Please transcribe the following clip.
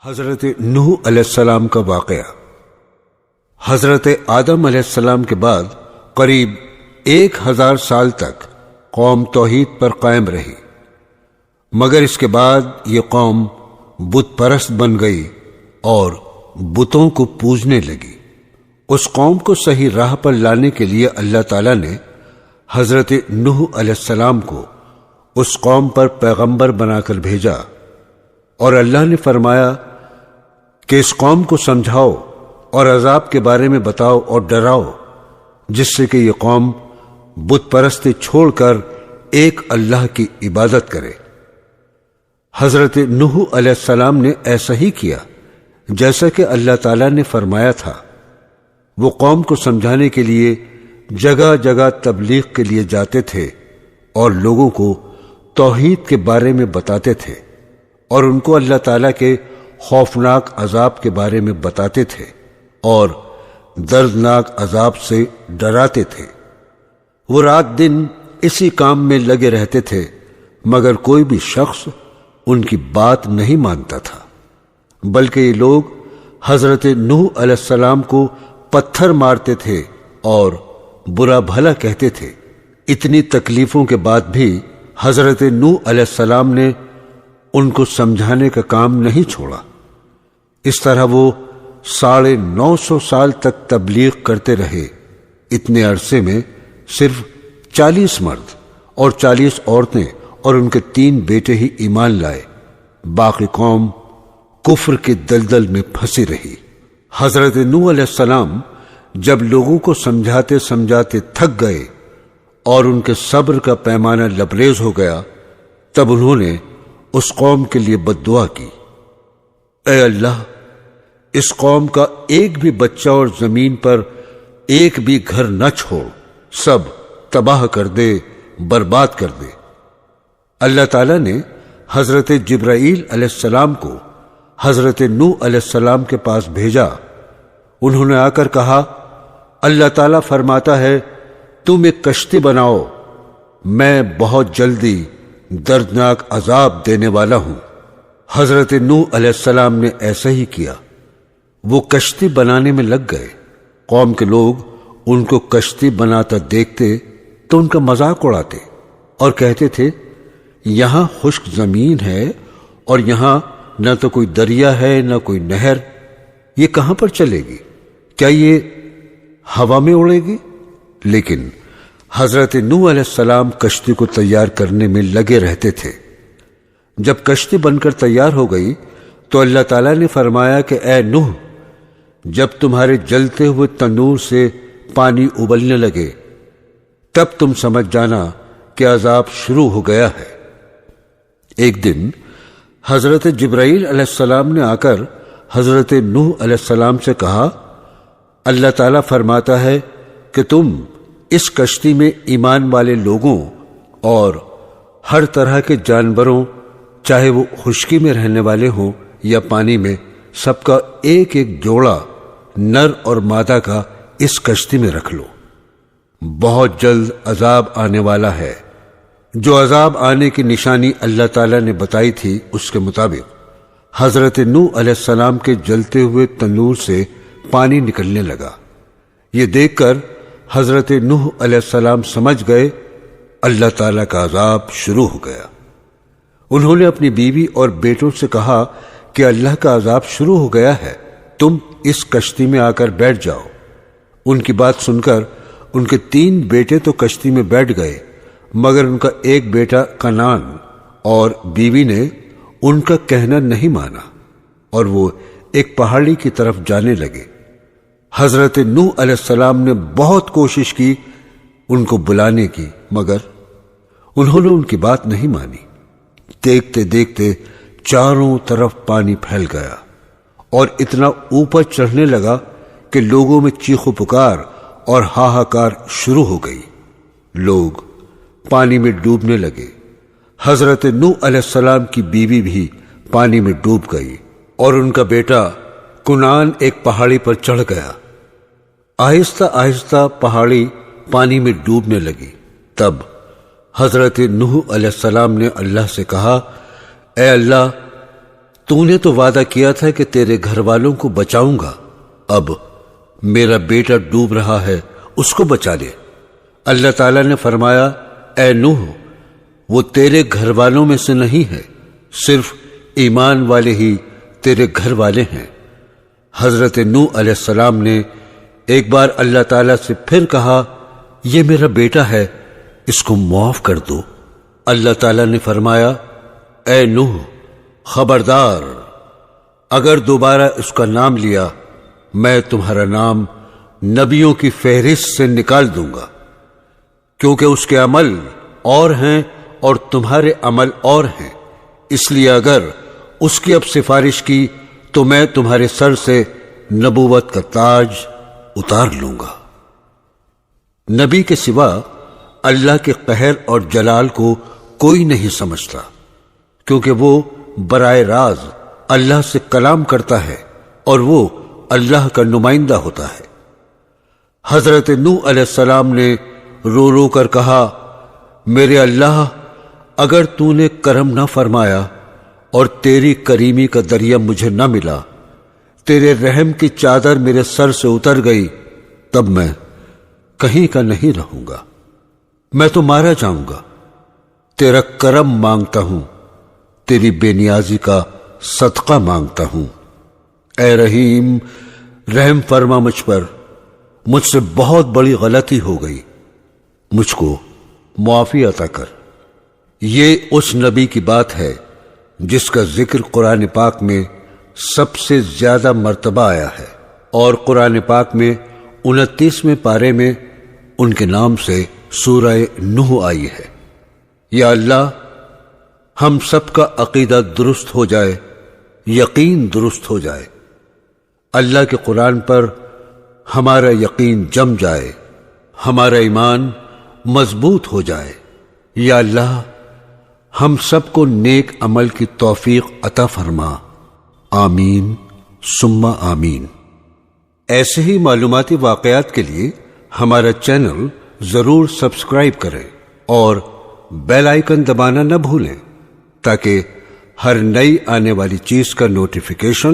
حضرت نوح علیہ السلام کا واقعہ۔ حضرت آدم علیہ السلام کے بعد قریب 1000 سال تک قوم توحید پر قائم رہی، مگر اس کے بعد یہ قوم بت پرست بن گئی اور بتوں کو پوجنے لگی۔ اس قوم کو صحیح راہ پر لانے کے لیے اللہ تعالیٰ نے حضرت نوح علیہ السلام کو اس قوم پر پیغمبر بنا کر بھیجا، اور اللہ نے فرمایا کہ اس قوم کو سمجھاؤ اور عذاب کے بارے میں بتاؤ اور ڈراؤ، جس سے کہ یہ قوم بت پرستی چھوڑ کر ایک اللہ کی عبادت کرے۔ حضرت نوح علیہ السلام نے ایسا ہی کیا جیسا کہ اللہ تعالیٰ نے فرمایا تھا۔ وہ قوم کو سمجھانے کے لیے جگہ جگہ تبلیغ کے لیے جاتے تھے اور لوگوں کو توحید کے بارے میں بتاتے تھے، اور ان کو اللہ تعالیٰ کے خوفناک عذاب کے بارے میں بتاتے تھے اور دردناک عذاب سے ڈراتے تھے۔ وہ رات دن اسی کام میں لگے رہتے تھے، مگر کوئی بھی شخص ان کی بات نہیں مانتا تھا، بلکہ یہ لوگ حضرت نوح علیہ السلام کو پتھر مارتے تھے اور برا بھلا کہتے تھے۔ اتنی تکلیفوں کے بعد بھی حضرت نوح علیہ السلام نے ان کو سمجھانے کا کام نہیں چھوڑا۔ اس طرح وہ 950 سال تک تبلیغ کرتے رہے۔ اتنے عرصے میں صرف 40 مرد اور 40 عورتیں اور ان کے 3 بیٹے ہی ایمان لائے، باقی قوم کفر کے دلدل میں پھنسی رہی۔ حضرت نوح علیہ السلام جب لوگوں کو سمجھاتے سمجھاتے تھک گئے اور ان کے صبر کا پیمانہ لبریز ہو گیا، تب انہوں نے اس قوم کے لیے بد دعا کی، اے اللہ، اس قوم کا ایک بھی بچہ اور زمین پر ایک بھی گھر نہ چھوڑ، سب تباہ کر دے، برباد کر دے۔ اللہ تعالیٰ نے حضرت جبرائیل علیہ السلام کو حضرت نوح علیہ السلام کے پاس بھیجا۔ انہوں نے آ کر کہا، اللہ تعالیٰ فرماتا ہے تم ایک کشتی بناؤ، میں بہت جلدی دردناک عذاب دینے والا ہوں۔ حضرت نوح علیہ السلام نے ایسا ہی کیا۔ وہ کشتی بنانے میں لگ گئے۔ قوم کے لوگ ان کو کشتی بناتا دیکھتے تو ان کا مذاق اڑاتے اور کہتے تھے، یہاں خشک زمین ہے اور یہاں نہ تو کوئی دریا ہے نہ کوئی نہر، یہ کہاں پر چلے گی؟ کیا یہ ہوا میں اڑے گی؟ لیکن حضرت نوح علیہ السلام کشتی کو تیار کرنے میں لگے رہتے تھے۔ جب کشتی بن کر تیار ہو گئی تو اللہ تعالیٰ نے فرمایا کہ اے نوح، جب تمہارے جلتے ہوئے تنور سے پانی ابلنے لگے تب تم سمجھ جانا کہ عذاب شروع ہو گیا ہے۔ ایک دن حضرت جبرائیل علیہ السلام نے آ کر حضرت نوح علیہ السلام سے کہا، اللہ تعالیٰ فرماتا ہے کہ تم اس کشتی میں ایمان والے لوگوں اور ہر طرح کے جانوروں، چاہے وہ خشکی میں رہنے والے ہوں یا پانی میں، سب کا ایک ایک جوڑا نر اور مادہ کا اس کشتی میں رکھ لو۔ بہت جلد عذاب آنے والا ہے۔ جو عذاب آنے کی نشانی اللہ تعالیٰ نے بتائی تھی اس کے مطابق حضرت نوح علیہ السلام کے جلتے ہوئے تنور سے پانی نکلنے لگا۔ یہ دیکھ کر حضرت نوح علیہ السلام سمجھ گئے اللہ تعالیٰ کا عذاب شروع ہو گیا۔ انہوں نے اپنی بیوی اور بیٹوں سے کہا کہ اللہ کا عذاب شروع ہو گیا ہے، تم اس کشتی میں آ کر بیٹھ جاؤ۔ ان کی بات سن کر ان کے 3 بیٹے تو کشتی میں بیٹھ گئے، مگر ان کا ایک بیٹا کنعان اور بیوی نے ان کا کہنا نہیں مانا اور وہ ایک پہاڑی کی طرف جانے لگے۔ حضرت نوح علیہ السلام نے بہت کوشش کی ان کو بلانے کی، مگر انہوں نے ان کی بات نہیں مانی۔ دیکھتے دیکھتے چاروں طرف پانی پھیل گیا اور اتنا اوپر چڑھنے لگا کہ لوگوں میں چیخ و پکار اور ہاہاکار شروع ہو گئی۔ لوگ پانی میں ڈوبنے لگے۔ حضرت نوح علیہ السلام کی بیوی بھی پانی میں ڈوب گئی اور ان کا بیٹا کنعان ایک پہاڑی پر چڑھ گیا۔ آہستہ آہستہ پہاڑی پانی میں ڈوبنے لگی۔ تب حضرت نوح علیہ السلام نے اللہ سے کہا، اے اللہ، تو نے تو وعدہ کیا تھا کہ تیرے گھر والوں کو بچاؤں گا، اب میرا بیٹا ڈوب رہا ہے، اس کو بچا لے۔ اللہ تعالیٰ نے فرمایا، اے نوح، وہ تیرے گھر والوں میں سے نہیں ہے، صرف ایمان والے ہی تیرے گھر والے ہیں۔ حضرت نوح علیہ السلام نے ایک بار اللہ تعالیٰ سے پھر کہا، یہ میرا بیٹا ہے، اس کو معاف کر دو۔ اللہ تعالیٰ نے فرمایا، اے نوح، خبردار، اگر دوبارہ اس کا نام لیا میں تمہارا نام نبیوں کی فہرست سے نکال دوں گا، کیونکہ اس کے عمل اور ہیں اور تمہارے عمل اور ہیں، اس لیے اگر اس کی اب سفارش کی تو میں تمہارے سر سے نبوت کا تاج اتار لوں گا۔ نبی کے سوا اللہ کے قہر اور جلال کو کوئی نہیں سمجھتا، کیونکہ وہ براہ راز اللہ سے کلام کرتا ہے اور وہ اللہ کا نمائندہ ہوتا ہے۔ حضرت نوح علیہ السلام نے رو رو کر کہا، میرے اللہ، اگر تو نے کرم نہ فرمایا اور تیری کریمی کا دریا مجھے نہ ملا، تیرے رحم کی چادر میرے سر سے اتر گئی، تب میں کہیں کا نہیں رہوں گا، میں تو مارا جاؤں گا۔ تیرا کرم مانگتا ہوں، تیری بے نیازی کا صدقہ مانگتا ہوں۔ اے رحیم، رحم فرما مجھ پر، مجھ سے بہت بڑی غلطی ہو گئی، مجھ کو معافی عطا کر۔ یہ اس نبی کی بات ہے جس کا ذکر قرآن پاک میں سب سے زیادہ مرتبہ آیا ہے، اور قرآن پاک میں 29ویں پارے میں ان کے نام سے سورہ نوح آئی ہے۔ یا اللہ، ہم سب کا عقیدہ درست ہو جائے، یقین درست ہو جائے، اللہ کے قرآن پر ہمارا یقین جم جائے، ہمارا ایمان مضبوط ہو جائے۔ یا اللہ، ہم سب کو نیک عمل کی توفیق عطا فرما، آمین ثم آمین۔ ایسے ہی معلوماتی واقعات کے لیے ہمارا چینل ضرور سبسکرائب کریں اور بیل آئیکن دبانا نہ بھولیں، تاکہ ہر نئی آنے والی چیز کا نوٹیفیکیشن